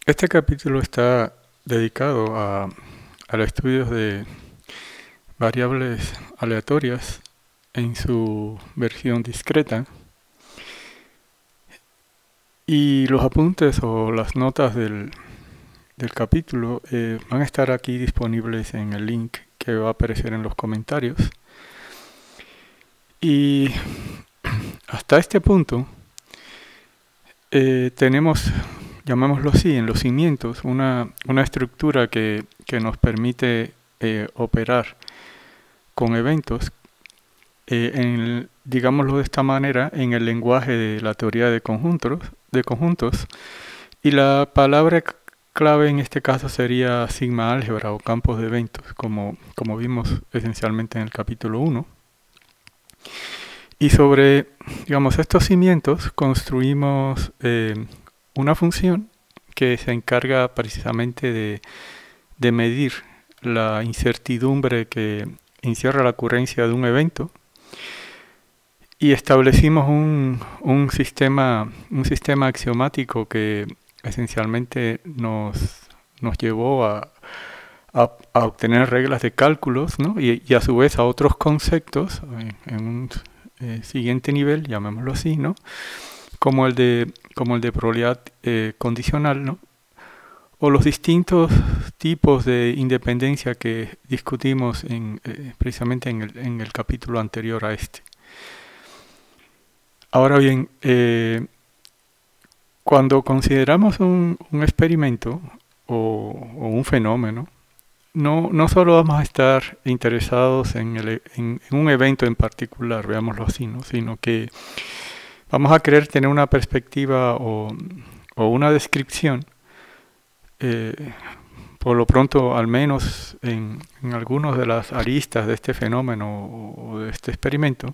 Este capítulo está dedicado a los estudios de variables aleatorias en su versión discreta, y los apuntes o las notas del capítulo van a estar aquí disponibles en el link que va a aparecer en los comentarios. Y hasta este punto tenemos, llamémoslo así, en los cimientos, una estructura que nos permite operar con eventos, digámoslo de esta manera, en el lenguaje de la teoría de conjuntos, y la palabra clave en este caso sería sigma álgebra o campos de eventos, como vimos esencialmente en el capítulo 1. Y sobre, digamos, estos cimientos construimos una función que se encarga precisamente de medir la incertidumbre que encierra la ocurrencia de un evento, y establecimos un sistema axiomático que esencialmente nos llevó a obtener reglas de cálculos, ¿no? y a su vez a otros conceptos en un siguiente nivel, llamémoslo así, ¿no? como el de probabilidad condicional, ¿no? O los distintos tipos de independencia que discutimos precisamente en el capítulo anterior a este. Ahora bien, cuando consideramos un experimento o un fenómeno, no solo vamos a estar interesados en un evento en particular, veámoslo así, ¿no? Sino que vamos a querer tener una perspectiva o una descripción, por lo pronto, al menos en algunas de las aristas de este fenómeno o de este experimento,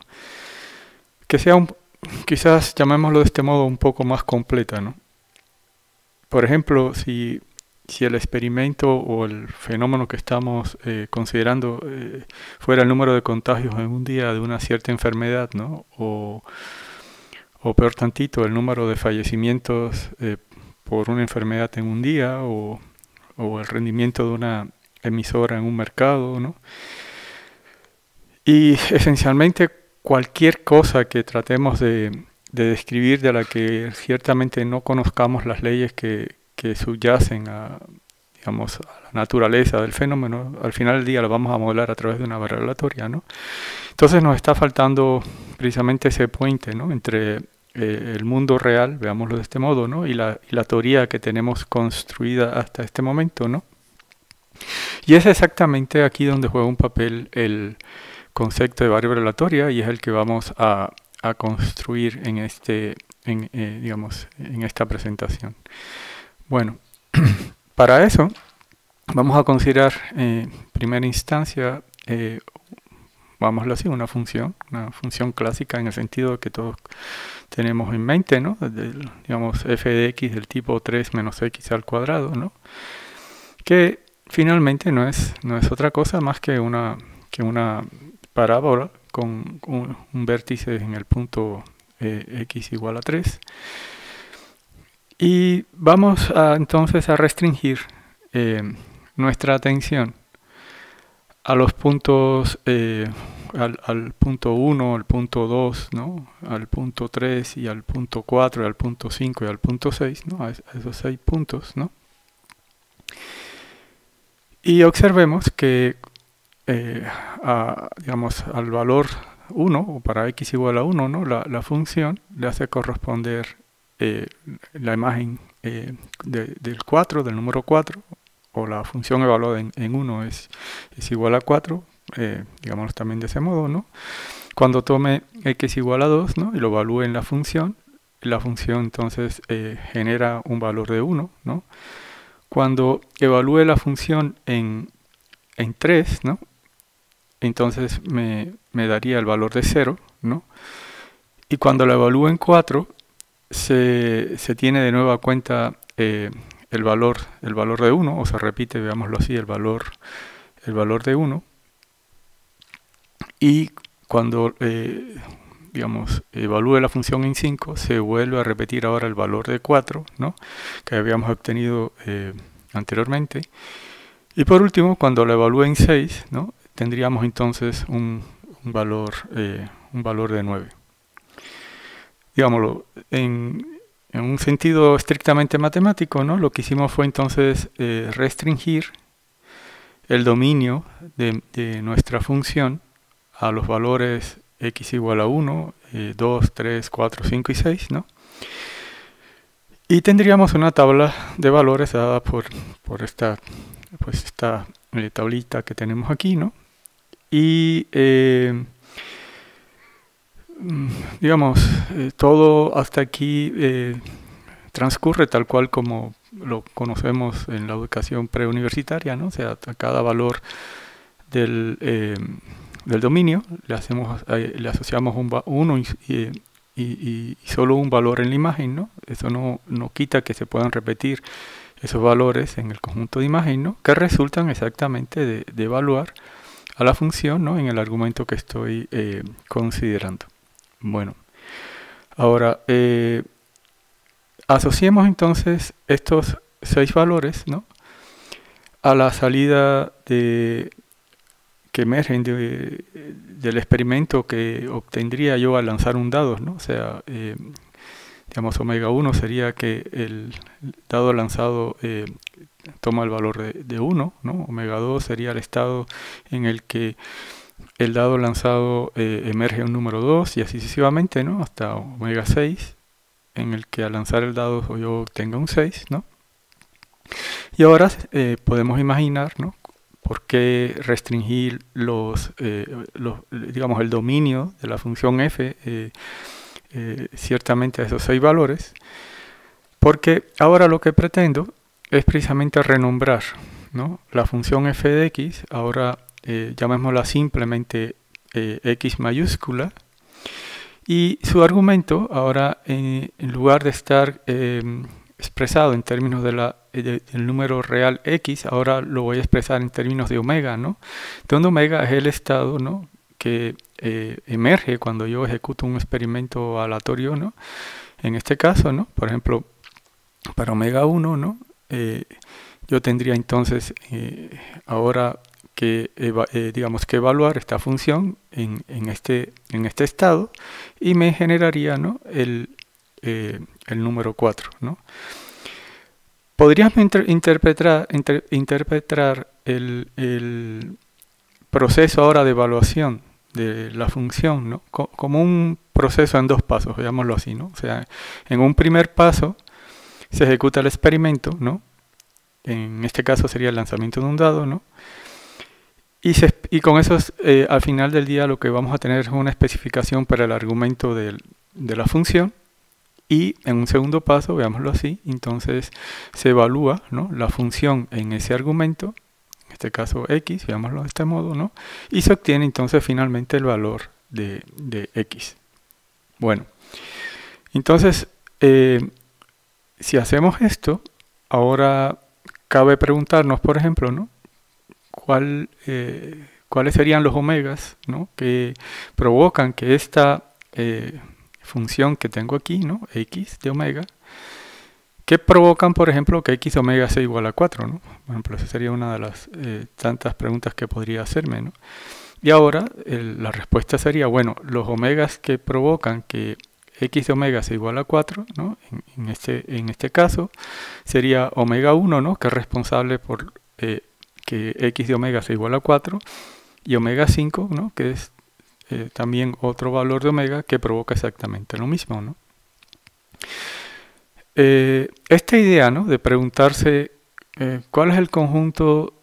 que sea quizás, llamémoslo de este modo, un poco más completa, ¿no? Por ejemplo, si el experimento o el fenómeno que estamos considerando fuera el número de contagios en un día de una cierta enfermedad, ¿no? O peor tantito, el número de fallecimientos por una enfermedad en un día, o el rendimiento de una emisora en un mercado, ¿no? Y esencialmente cualquier cosa que tratemos de describir, de la que ciertamente no conozcamos las leyes que subyacen digamos, a la naturaleza del fenómeno, al final del día lo vamos a modelar a través de una variable aleatoria, ¿no? Entonces nos está faltando precisamente ese puente, ¿no? Entre el mundo real, veámoslo de este modo, ¿no? y la teoría que tenemos construida hasta este momento, ¿no? Y es exactamente aquí donde juega un papel el concepto de variable aleatoria, y es el que vamos a construir digamos, en esta presentación. Bueno, para eso vamos a considerar en primera instancia, vámoslo así, una función clásica en el sentido de que todos tenemos en mente, ¿no? Digamos, f de x del tipo 3 menos x al cuadrado, ¿no? Que finalmente no es otra cosa más que una parábola con un vértice en el punto x igual a 3. Y vamos entonces a restringir nuestra atención a los puntos, al punto 1, al punto 2, ¿no? Al punto 3 y al punto 4, y al punto 5 y al punto 6, ¿no? A esos 6 puntos, ¿no? Y observemos que digamos, al valor 1, o para x igual a 1, ¿no? la función le hace corresponder la imagen del 4, del número 4, o la función evaluada en 1 es igual a 4, digamos también de ese modo, ¿no? Cuando tome x igual a 2, ¿no? y lo evalúe en la función entonces genera un valor de 1, ¿no? Cuando evalúe la función en 3, ¿no? entonces me daría el valor de 0, ¿no? Y cuando la evalúe en 4, se tiene de nuevo a cuenta el valor de 1, o se repite, veámoslo así, el valor de 1. Y cuando digamos, evalúe la función en 5, se vuelve a repetir ahora el valor de 4, ¿no? Que habíamos obtenido anteriormente. Y por último, cuando la evalúe en 6, ¿no? Tendríamos entonces un valor de 9. Digámoslo, en un sentido estrictamente matemático, ¿no? Lo que hicimos fue entonces restringir el dominio de nuestra función a los valores x igual a 1, 2, 3, 4, 5 y 6, ¿no? Y tendríamos una tabla de valores dada por esta tablita que tenemos aquí, ¿no? Y digamos, todo hasta aquí transcurre tal cual como lo conocemos en la educación preuniversitaria, ¿no? O sea, a cada valor del dominio le asociamos uno y solo un valor en la imagen, ¿no? Eso no quita que se puedan repetir esos valores en el conjunto de imagen, ¿no? Que resultan exactamente de evaluar a la función, ¿no? En el argumento que estoy considerando. Bueno, ahora asociemos entonces estos 6 valores, ¿no? A la salida que emergen del experimento que obtendría yo al lanzar un dado, ¿no? O sea, digamos, omega 1 sería que el dado lanzado toma el valor de 1, ¿no? Omega 2 sería el estado en el que el dado lanzado emerge un número 2 y así sucesivamente, ¿no? Hasta omega 6, en el que al lanzar el dado yo obtenga un 6, ¿no? Y ahora podemos imaginar, ¿no? ¿Por qué restringir digamos, el dominio de la función f ciertamente a esos 6 valores? Porque ahora lo que pretendo es precisamente renombrar, ¿no? La función f de x, ahora llamémosla simplemente x mayúscula, y su argumento ahora en lugar de estar expresado en términos del número real x, ahora lo voy a expresar en términos de omega, ¿no? Donde omega es el estado, ¿no? Que emerge cuando yo ejecuto un experimento aleatorio, ¿no? En este caso, ¿no? Por ejemplo, para omega 1, ¿no? Yo tendría entonces ahora que digamos que evaluar esta función en este estado y me generaría, ¿no? el número 4, ¿no? Podríamos interpretar el proceso ahora de evaluación de la función, ¿no? Como un proceso en 2 pasos, veámoslo así, ¿no? O sea, en un primer paso se ejecuta el experimento, ¿no? En este caso sería el lanzamiento de un dado, ¿no? Y con eso al final del día lo que vamos a tener es una especificación para el argumento de la función. Y en un segundo paso, veámoslo así, entonces se evalúa, ¿no? La función en ese argumento, en este caso x, veámoslo de este modo, ¿no? Y se obtiene entonces finalmente el valor de x. Bueno, entonces si hacemos esto, ahora cabe preguntarnos, por ejemplo, ¿no? ¿Cuáles serían los omegas, ¿no? Que provocan que esta función que tengo aquí, ¿no? X de omega, que provocan, por ejemplo, que x de omega sea igual a 4, ¿no? Por ejemplo, esa sería una de las tantas preguntas que podría hacerme, ¿no? Y ahora la respuesta sería, bueno, los omegas que provocan que x de omega sea igual a 4, ¿no? En este caso sería omega 1, ¿no? Que es responsable por que x de omega sea igual a 4, y omega 5, ¿no? Que es también otro valor de omega que provoca exactamente lo mismo, ¿no? Esta idea, ¿no? De preguntarse cuál es el conjunto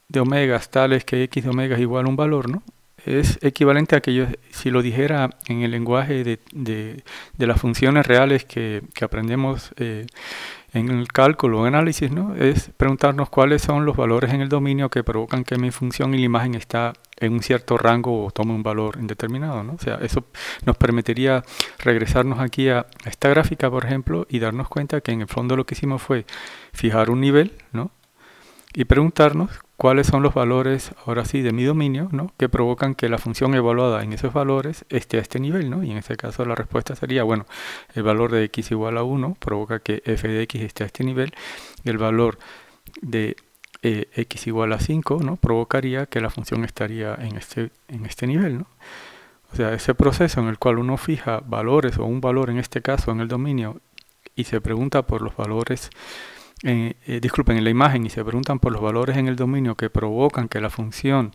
de omegas tales que x de omega es igual a un valor, ¿no? Es equivalente a que yo, si lo dijera en el lenguaje de las funciones reales que aprendemos en el cálculo o análisis, ¿no? Es preguntarnos cuáles son los valores en el dominio que provocan que mi función y la imagen está en un cierto rango o tome un valor indeterminado, ¿no? O sea, eso nos permitiría regresarnos aquí a esta gráfica, por ejemplo, y darnos cuenta que en el fondo lo que hicimos fue fijar un nivel, ¿no? y preguntarnos cuáles son los valores, ahora sí, de mi dominio, ¿no? Que provocan que la función evaluada en esos valores esté a este nivel, ¿no? Y en este caso la respuesta sería, bueno, el valor de x igual a 1 provoca que f de x esté a este nivel, y el valor de x igual a 5, ¿no? Provocaría que la función estaría en este nivel, ¿no? O sea, ese proceso en el cual uno fija valores, o un valor en este caso en el dominio, y se pregunta por los valores, disculpen, en la imagen, y se preguntan por los valores en el dominio que provocan que la función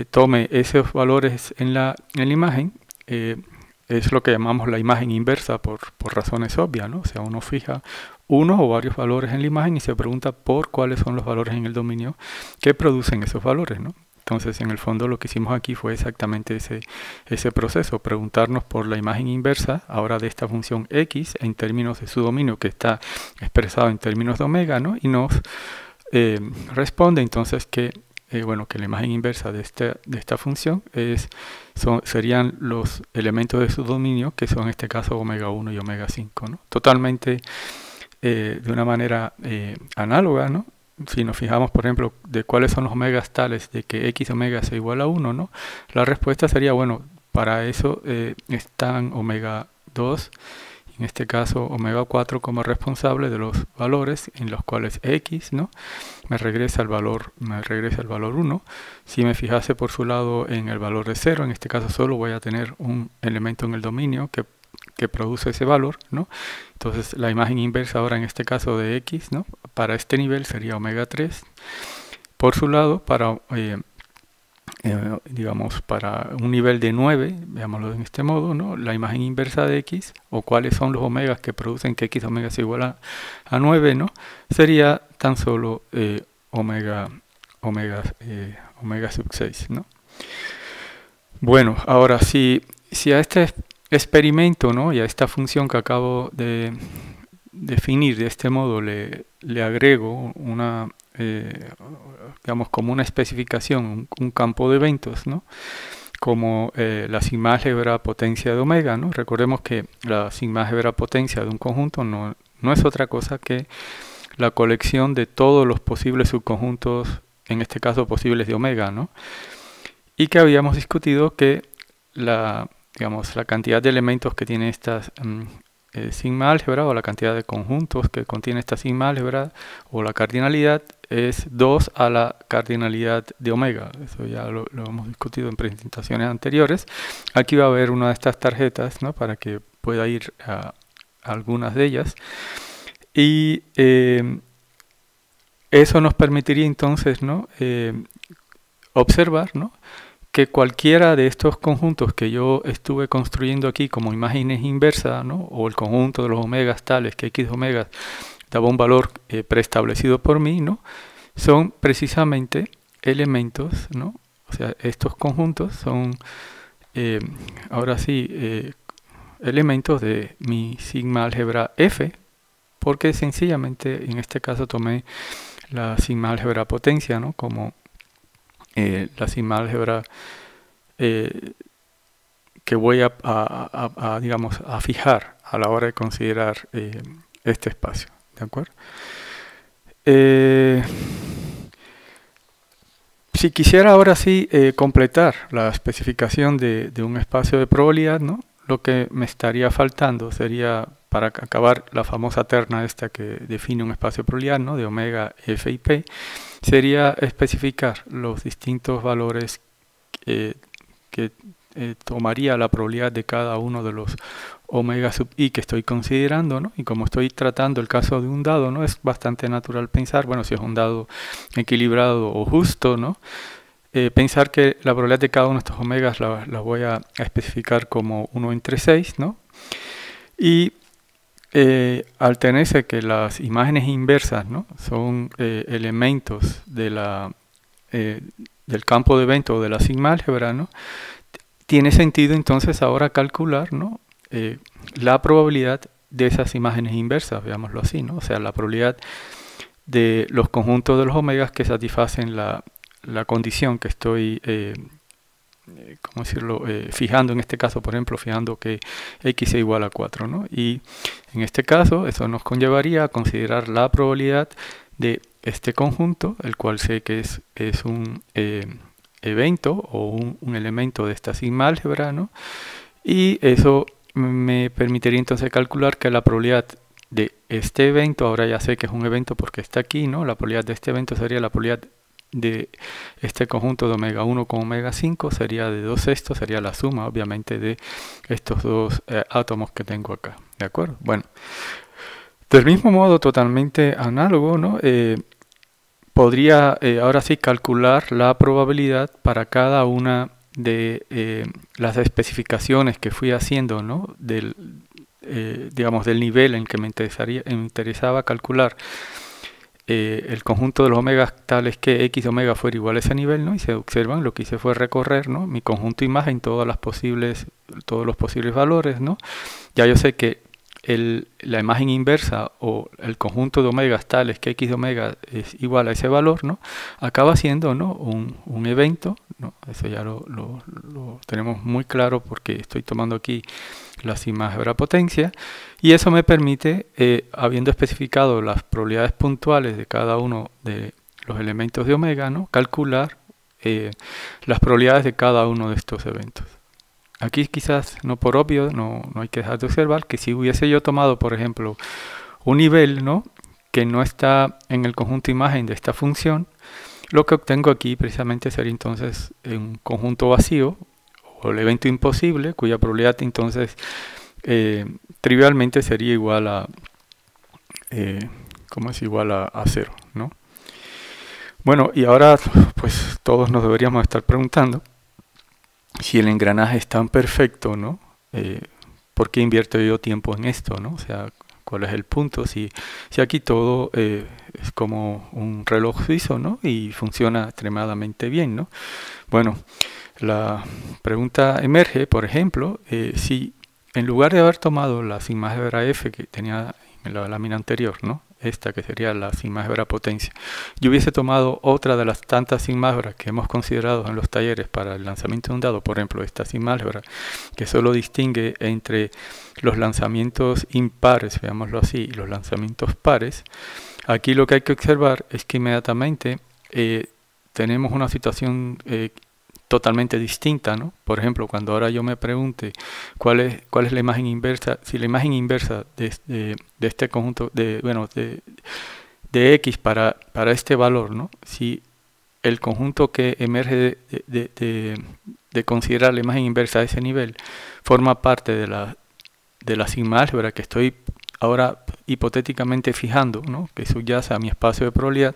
tome esos valores en la imagen, es lo que llamamos la imagen inversa por razones obvias, ¿no? O sea, uno fija uno o varios valores en la imagen y se pregunta por cuáles son los valores en el dominio que producen esos valores, ¿no? Entonces, en el fondo, lo que hicimos aquí fue exactamente ese proceso, preguntarnos por la imagen inversa, ahora de esta función x, en términos de su dominio, que está expresado en términos de omega, ¿no? Y nos responde entonces que, bueno, que la imagen inversa de esta función serían los elementos de su dominio, que son en este caso omega 1 y omega 5, ¿no? Totalmente de una manera análoga, ¿no? Si nos fijamos, por ejemplo, de cuáles son los omegas tales de que x omega sea igual a 1, ¿no? La respuesta sería, bueno, para eso están omega 2, en este caso omega 4 como responsable de los valores en los cuales x, ¿no? me regresa el valor 1. Si me fijase por su lado en el valor de 0, en este caso solo voy a tener un elemento en el dominio que produce ese valor, ¿no? Entonces la imagen inversa ahora en este caso de x, ¿no? Para este nivel sería omega 3. Por su lado, para digamos, para un nivel de 9, veámoslo en este modo, ¿no? La imagen inversa de x, o cuáles son los omegas que producen que x omega sea igual a 9, ¿no? Sería tan solo omega sub 6, ¿no? Bueno, ahora si a este experimento, ¿no? y a esta función que acabo de definir de este modo le agrego una, digamos, como una especificación, un campo de eventos, ¿no? como la sigma álgebra potencia de omega, ¿no? Recordemos que la sigma álgebra potencia de un conjunto no es otra cosa que la colección de todos los posibles subconjuntos, en este caso posibles de omega, ¿no? Y que habíamos discutido que digamos, la cantidad de elementos que tiene esta sigma álgebra, o la cantidad de conjuntos que contiene esta sigma álgebra, o la cardinalidad, es 2 a la cardinalidad de omega. Eso ya lo hemos discutido en presentaciones anteriores. Aquí va a haber una de estas tarjetas, ¿no? para que pueda ir a algunas de ellas. Y eso nos permitiría entonces, ¿no? observar, ¿no? que cualquiera de estos conjuntos que yo estuve construyendo aquí como imágenes inversas, ¿no? o el conjunto de los omegas tales que x omegas daba un valor preestablecido por mí, ¿no? son precisamente elementos, ¿no? o sea, estos conjuntos son, ahora sí, elementos de mi sigma álgebra f, porque sencillamente en este caso tomé la sigma álgebra potencia, ¿no? como la sigma álgebra que voy digamos, a fijar a la hora de considerar este espacio, ¿de acuerdo? Si quisiera ahora sí completar la especificación de un espacio de probabilidad, ¿no? Lo que me estaría faltando sería, para acabar la famosa terna esta que define un espacio de probabilidad, ¿no? de omega, f y p, sería especificar los distintos valores que tomaría la probabilidad de cada uno de los omega sub i que estoy considerando, ¿no? Y como estoy tratando el caso de un dado, ¿no? es bastante natural pensar, bueno, si es un dado equilibrado o justo, ¿no? Pensar que la probabilidad de cada uno de estos omegas la voy a especificar como 1 entre 6, ¿no? Y al tenerse que las imágenes inversas, ¿no? son elementos de del campo de evento de la sigma álgebra, ¿no? tiene sentido entonces ahora calcular, ¿no? la probabilidad de esas imágenes inversas, veámoslo así, ¿no? o sea, la probabilidad de los conjuntos de los omegas que satisfacen la condición que estoy ¿cómo decirlo? Fijando en este caso, por ejemplo, fijando que x es igual a 4, ¿no? Y en este caso, eso nos conllevaría a considerar la probabilidad de este conjunto, el cual sé que es un evento o un elemento de esta sigma álgebra, ¿no? Y eso me permitiría entonces calcular que la probabilidad de este evento, ahora ya sé que es un evento porque está aquí, ¿no? La probabilidad de este evento sería la probabilidad de este conjunto de omega 1 con omega 5, sería de 2/6, sería la suma, obviamente, de estos dos átomos que tengo acá, ¿de acuerdo? Bueno, del mismo modo, totalmente análogo, ¿no? Podría ahora sí calcular la probabilidad para cada una de las especificaciones que fui haciendo, ¿no? Digamos, del nivel en que me interesaba calcular el conjunto de los omegas tales que x omega fuera igual a ese nivel, ¿no? Y se observan, lo que hice fue recorrer, ¿no? Mi conjunto imagen, todos los posibles valores, ¿no? Ya yo sé que la imagen inversa o el conjunto de omegas tales que x de omega es igual a ese valor, ¿no? Acaba siendo, ¿no? un evento, ¿no? Eso ya lo tenemos muy claro porque estoy tomando aquí la sigma álgebra potencia, y eso me permite, habiendo especificado las probabilidades puntuales de cada uno de los elementos de omega, ¿no? Calcular las probabilidades de cada uno de estos eventos. Aquí quizás, no por obvio, no hay que dejar de observar que si hubiese yo tomado, por ejemplo, un nivel, ¿no? que no está en el conjunto imagen de esta función, lo que obtengo aquí precisamente sería entonces un conjunto vacío o el evento imposible, cuya probabilidad entonces trivialmente sería igual a ¿cómo es igual a 0, ¿no? Bueno, y ahora pues todos nos deberíamos estar preguntando si el engranaje es tan perfecto, ¿no? ¿Por qué invierto yo tiempo en esto, ¿no? O sea, ¿cuál es el punto? Si aquí todo es como un reloj suizo, ¿no? Y funciona extremadamente bien, ¿no? Bueno, la pregunta emerge, por ejemplo, si en lugar de haber tomado la sigma álgebra F que tenía en la lámina anterior, ¿no? Esta que sería la sigma álgebra potencia, yo hubiese tomado otra de las tantas sigma álgebras que hemos considerado en los talleres para el lanzamiento de un dado, por ejemplo esta sigma álgebra que solo distingue entre los lanzamientos impares, veámoslo así, y los lanzamientos pares. Aquí lo que hay que observar es que inmediatamente tenemos una situación totalmente distinta, ¿no? Por ejemplo, cuando ahora yo me pregunte cuál es la imagen inversa, si la imagen inversa de este conjunto de x para este valor, ¿no? Si el conjunto que emerge de considerar la imagen inversa a ese nivel forma parte de la sigma álgebra que estoy ahora hipotéticamente fijando, ¿no? Que subyace a mi espacio de probabilidad,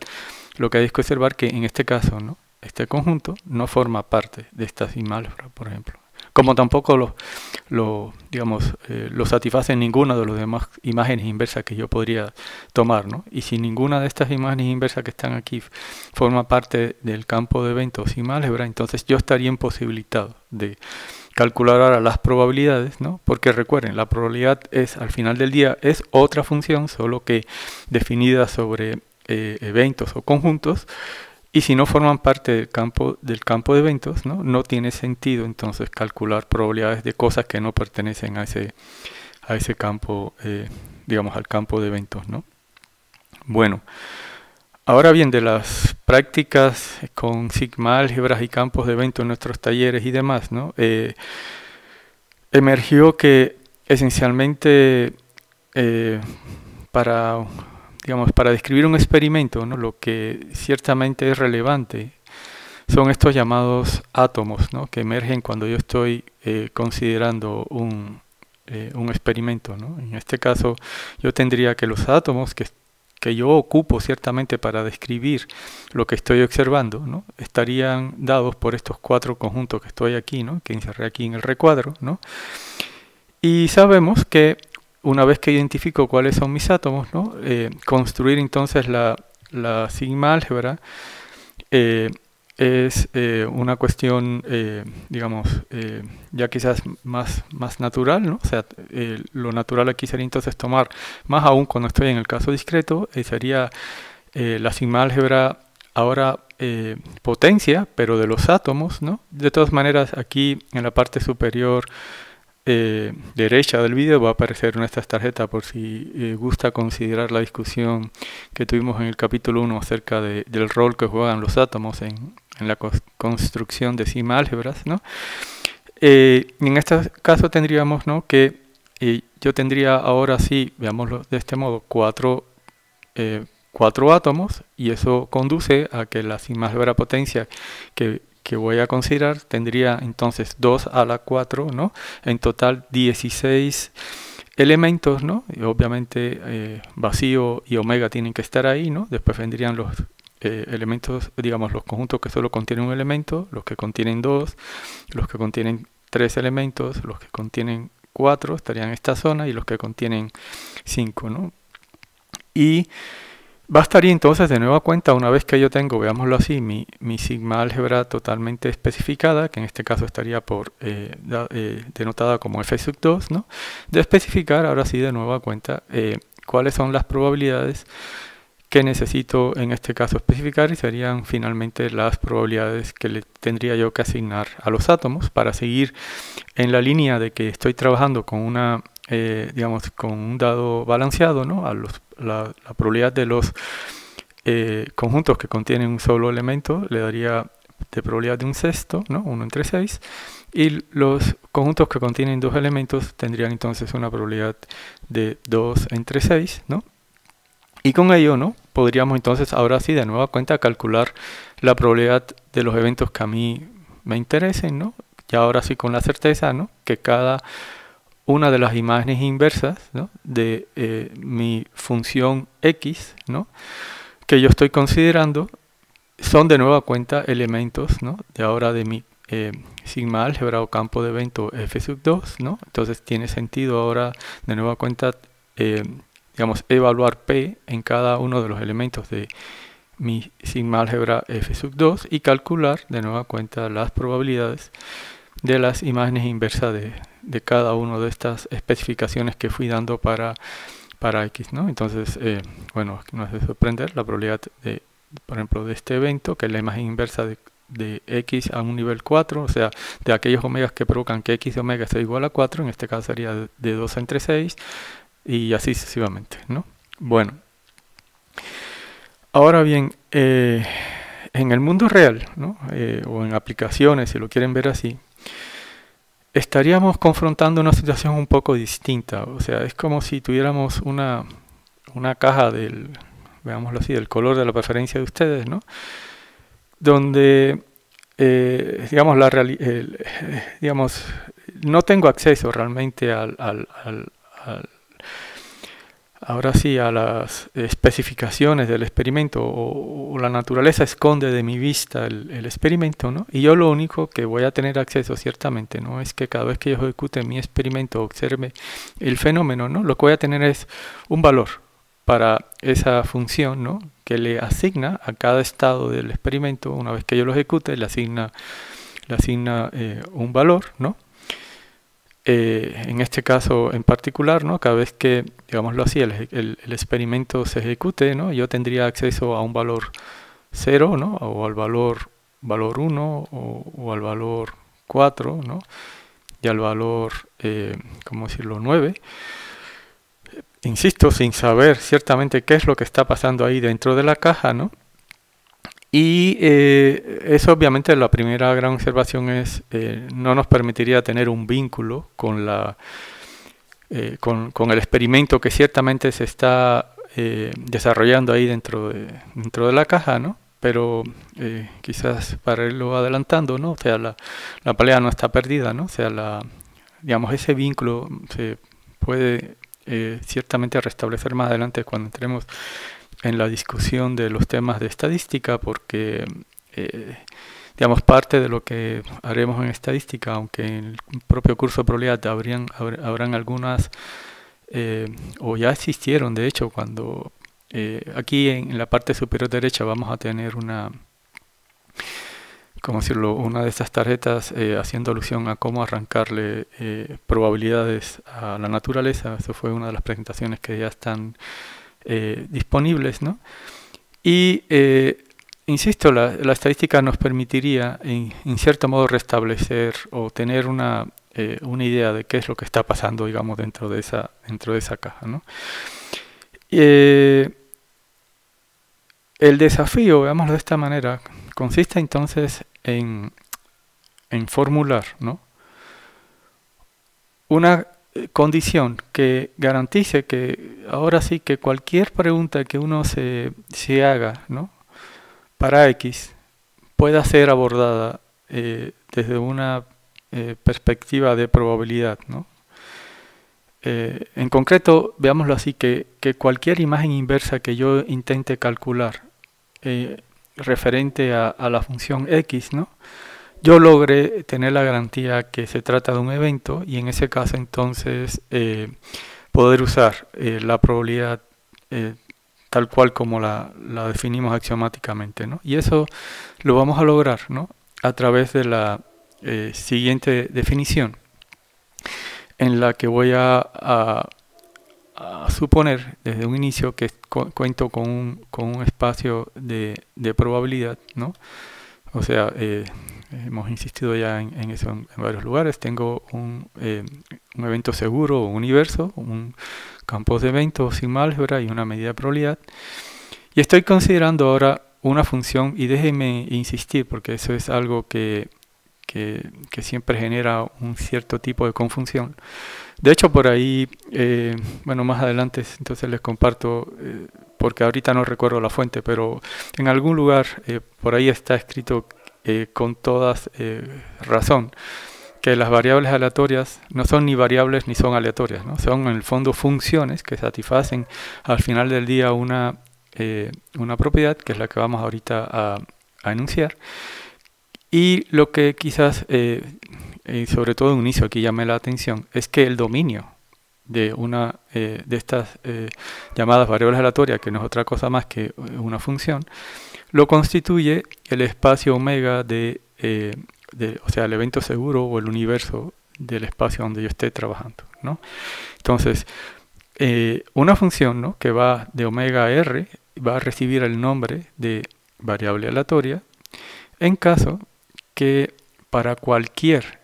lo que hay que observar que en este caso, ¿no? Este conjunto no forma parte de esta sigma álgebra, por ejemplo. Como tampoco lo satisface ninguna de las demás imágenes inversas que yo podría tomar, ¿no? Y si ninguna de estas imágenes inversas que están aquí forma parte del campo de eventos sigma álgebra, entonces yo estaría imposibilitado de calcular ahora las probabilidades, ¿no? Porque recuerden, la probabilidad es, al final del día, es otra función, solo que definida sobre eventos o conjuntos. Y si no forman parte del campo de eventos, no tiene sentido entonces calcular probabilidades de cosas que no pertenecen a ese campo, digamos, al campo de eventos, ¿no? Bueno, ahora bien, de las prácticas con sigma álgebras y campos de eventos en nuestros talleres y demás, ¿no? Emergió que esencialmente para describir un experimento, ¿no? Lo que ciertamente es relevante son estos llamados átomos, ¿no? Que emergen cuando yo estoy considerando un experimento, ¿no? En este caso yo tendría que los átomos que yo ocupo ciertamente para describir lo que estoy observando, ¿no? Estarían dados por estos cuatro conjuntos que estoy aquí, ¿no? Que inserré aquí en el recuadro, ¿no? Y sabemos que una vez que identifico cuáles son mis átomos, ¿no? Construir entonces la sigma álgebra es una cuestión, ya quizás más natural, ¿no? O sea, lo natural aquí sería entonces tomar, más aún cuando estoy en el caso discreto, sería la sigma álgebra ahora potencia, pero de los átomos, ¿no? De todas maneras, aquí en la parte superior derecha del vídeo va a aparecer una de estas tarjetas por si gusta considerar la discusión que tuvimos en el capítulo 1 acerca del rol que juegan los átomos en la construcción de álgebras, ¿no? En este caso tendríamos, ¿no?, que yo tendría ahora sí, veámoslo de este modo, cuatro átomos, y eso conduce a que la álgebra potencia que voy a considerar tendría entonces 2 a la 4, ¿no? En total 16 elementos, ¿no? Y obviamente vacío y omega tienen que estar ahí, ¿no? Después vendrían los elementos, digamos, los conjuntos que solo contienen un elemento, los que contienen 2, los que contienen 3 elementos, los que contienen 4 estarían en esta zona, y los que contienen 5, ¿no? Y bastaría entonces de nueva cuenta, una vez que yo tengo, veámoslo así, mi sigma álgebra totalmente especificada, que en este caso estaría denotada como f sub 2, ¿no?, de especificar ahora sí de nueva cuenta cuáles son las probabilidades que necesito en este caso especificar, y serían finalmente las probabilidades que le tendría yo que asignar a los átomos para seguir en la línea de que estoy trabajando con una digamos, con un dado balanceado, ¿no? La probabilidad de los conjuntos que contienen un solo elemento le daría de probabilidad de un sexto, ¿no?, 1 entre 6, y los conjuntos que contienen 2 elementos tendrían entonces una probabilidad de 2 entre 6, ¿no? Y con ello, ¿no?, podríamos entonces ahora sí de nueva cuenta calcular la probabilidad de los eventos que a mí me interesen, ¿no? Y ahora sí con la certeza, ¿no?, que cada una de las imágenes inversas, ¿no?, de mi función x, ¿no?, que yo estoy considerando, son de nueva cuenta elementos, ¿no?, de ahora de mi sigma álgebra o campo de evento f sub 2, ¿no? Entonces tiene sentido ahora de nueva cuenta digamos, evaluar p en cada uno de los elementos de mi sigma álgebra f sub 2 y calcular de nueva cuenta las probabilidades de las imágenes inversas de cada una de estas especificaciones que fui dando para x, ¿no? Entonces, bueno, no es de sorprender la probabilidad de, por ejemplo, de este evento, que es la imagen inversa de x a un nivel 4, o sea, de aquellos omegas que provocan que x de omega sea igual a 4, en este caso sería de 2 entre 6, y así sucesivamente, ¿no? Bueno, ahora bien, en el mundo real, ¿no?, o en aplicaciones, si lo quieren ver así, estaríamos confrontando una situación un poco distinta. O sea, es como si tuviéramos una caja veámoslo así, del color de la preferencia de ustedes, ¿no?, donde digamos, digamos, no tengo acceso realmente ahora sí a las especificaciones del experimento, o la naturaleza esconde de mi vista el experimento, ¿no? Y yo lo único que voy a tener acceso ciertamente, ¿no?, es que cada vez que yo ejecute mi experimento, observe el fenómeno, ¿no?, lo que voy a tener es un valor para esa función, ¿no?, que le asigna a cada estado del experimento. Una vez que yo lo ejecute, le asigna un valor, ¿no? En este caso en particular, ¿no?, cada vez que, digámoslo así, el experimento se ejecute, ¿no?, yo tendría acceso a un valor 0, ¿no?, o al valor 1, o al valor 4, ¿no?, y al valor, ¿cómo decirlo?, 9. Insisto, sin saber ciertamente qué es lo que está pasando ahí dentro de la caja, ¿no? Y eso, obviamente, la primera gran observación es no nos permitiría tener un vínculo con el experimento que ciertamente se está desarrollando ahí dentro de la caja, ¿no? Pero quizás para irlo adelantando, ¿no?, o sea, la pelea no está perdida, ¿no? O sea, digamos, ese vínculo se puede ciertamente restablecer más adelante cuando entremos en la discusión de los temas de estadística, porque digamos, parte de lo que haremos en estadística, aunque en el propio curso de probabilidad habrán algunas, o ya existieron, de hecho, cuando aquí en la parte superior derecha vamos a tener ¿cómo decirlo?, una de estas tarjetas haciendo alusión a cómo arrancarle probabilidades a la naturaleza. Eso fue una de las presentaciones que ya están disponibles, ¿no? Y insisto, la estadística nos permitiría en cierto modo restablecer o tener una una idea de qué es lo que está pasando, digamos, dentro de esa caja, ¿no? El desafío, veámoslo de esta manera, consiste entonces en formular, ¿no?, una condición que garantice que ahora sí que cualquier pregunta que uno se haga, ¿no?, para X pueda ser abordada desde una perspectiva de probabilidad, ¿no? En concreto, veámoslo así, que cualquier imagen inversa que yo intente calcular referente a la función X, ¿no?, yo logré tener la garantía que se trata de un evento, y en ese caso entonces poder usar la probabilidad tal cual como la definimos axiomáticamente, ¿no? Y eso lo vamos a lograr, ¿no?, a través de la siguiente definición, en la que voy a suponer desde un inicio que cuento con un espacio de probabilidad, ¿no? O sea, hemos insistido ya en eso en varios lugares. Tengo un evento seguro, un universo, un campo de eventos sin álgebra y una medida de probabilidad. Y estoy considerando ahora una función, y déjenme insistir porque eso es algo que siempre genera un cierto tipo de confusión. De hecho, por ahí, bueno, más adelante entonces les comparto, porque ahorita no recuerdo la fuente, pero en algún lugar por ahí está escrito con toda razón que las variables aleatorias no son ni variables ni son aleatorias, ¿no? Son en el fondo funciones que satisfacen al final del día una propiedad, que es la que vamos ahorita a enunciar. Y lo que quizás, sobre todo en un inicio aquí llame la atención, es que el dominio de una de estas llamadas variables aleatorias, que no es otra cosa más que una función, lo constituye el espacio omega o sea, el evento seguro o el universo del espacio donde yo esté trabajando, ¿no? Entonces, una función, ¿no?, que va de omega a r va a recibir el nombre de variable aleatoria en caso que para cualquier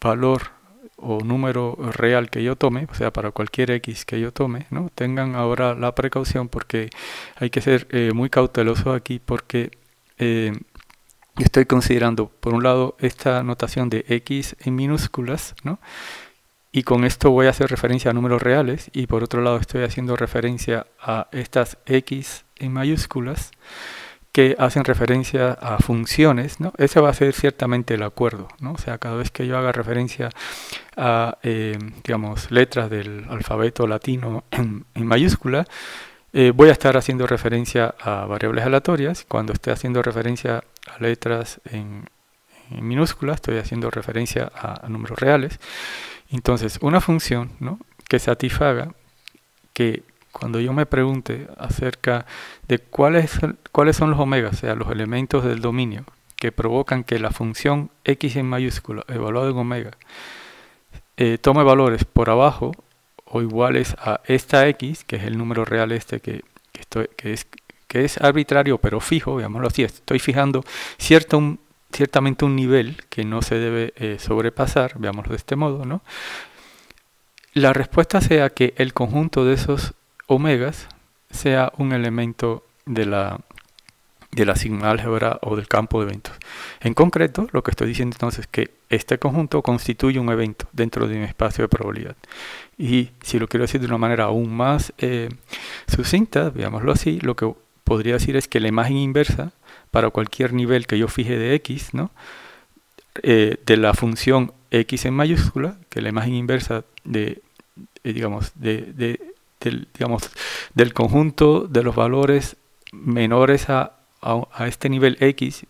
valor o número real que yo tome, o sea, para cualquier X que yo tome, ¿no?, tengan ahora la precaución, porque hay que ser muy cauteloso aquí, porque estoy considerando, por un lado, esta notación de X en minúsculas, ¿no?, y con esto voy a hacer referencia a números reales, y por otro lado estoy haciendo referencia a estas X en mayúsculas, que hacen referencia a funciones, ¿no? Ese va a ser ciertamente el acuerdo, ¿no? O sea, cada vez que yo haga referencia a, digamos, letras del alfabeto latino en mayúscula, voy a estar haciendo referencia a variables aleatorias. Cuando esté haciendo referencia a letras en minúsculas, estoy haciendo referencia a números reales. Entonces, una función, ¿no?, que satisfaga que cuando yo me pregunte acerca de cuáles son los omegas, o sea, los elementos del dominio que provocan que la función x en mayúscula evaluada en omega tome valores por abajo o iguales a esta x, que es el número real que es arbitrario pero fijo, digámoslo así. Estoy fijando ciertamente un nivel que no se debe sobrepasar, veámoslo de este modo, ¿no? La respuesta sea que el conjunto de esos omegas sea un elemento de la sigma álgebra o del campo de eventos. En concreto, lo que estoy diciendo entonces es que este conjunto constituye un evento dentro de un espacio de probabilidad. Y si lo quiero decir de una manera aún más sucinta, veámoslo así, lo que podría decir es que la imagen inversa para cualquier nivel que yo fije de x, ¿no?, de la función x en mayúscula, que la imagen inversa del conjunto de los valores menores a este nivel x,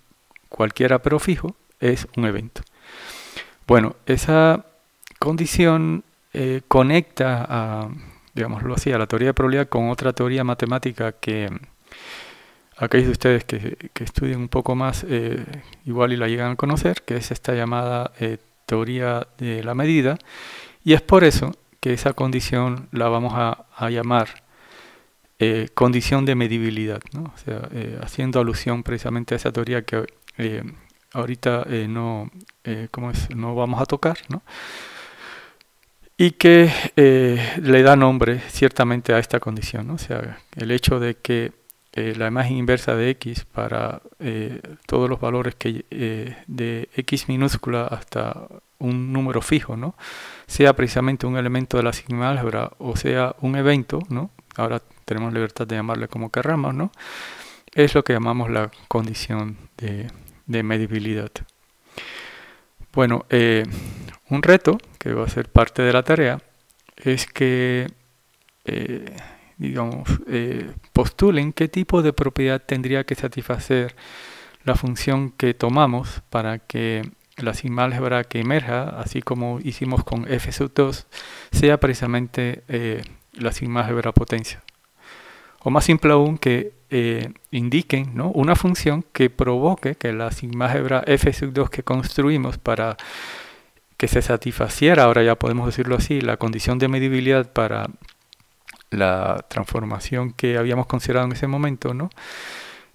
cualquiera pero fijo, es un evento. Bueno, esa condición conecta digámoslo así, a la teoría de probabilidad con otra teoría matemática que aquellos de ustedes que estudian un poco más igual y la llegan a conocer, que es esta llamada teoría de la medida, y es por eso que esa condición la vamos a llamar condición de medibilidad, ¿no? O sea, haciendo alusión precisamente a esa teoría que ahorita no, no vamos a tocar, ¿no? Y que le da nombre ciertamente a esta condición, ¿no? O sea, el hecho de que la imagen inversa de x para todos los valores de x minúscula hasta un número fijo, ¿no? Sea precisamente un elemento de la sigma álgebra o sea un evento, ¿no? Ahora tenemos libertad de llamarle como querramos, ¿no? Es lo que llamamos la condición de medibilidad. Bueno, un reto que va a ser parte de la tarea es que digamos, postulen qué tipo de propiedad tendría que satisfacer la función que tomamos para que la sigma álgebra que emerja, así como hicimos con f sub 2, sea precisamente la sigma álgebra potencia. O más simple aún, que indiquen, ¿no?, una función que provoque que la sigma álgebra f sub 2 que construimos para que se satisfaciera, ahora ya podemos decirlo así, la condición de medibilidad para la transformación que habíamos considerado en ese momento, ¿no?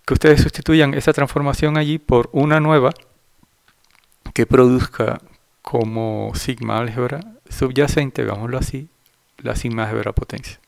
Que ustedes sustituyan esa transformación allí por una nueva que produzca como sigma álgebra subyacente, digámoslo así, la sigma álgebra potencia.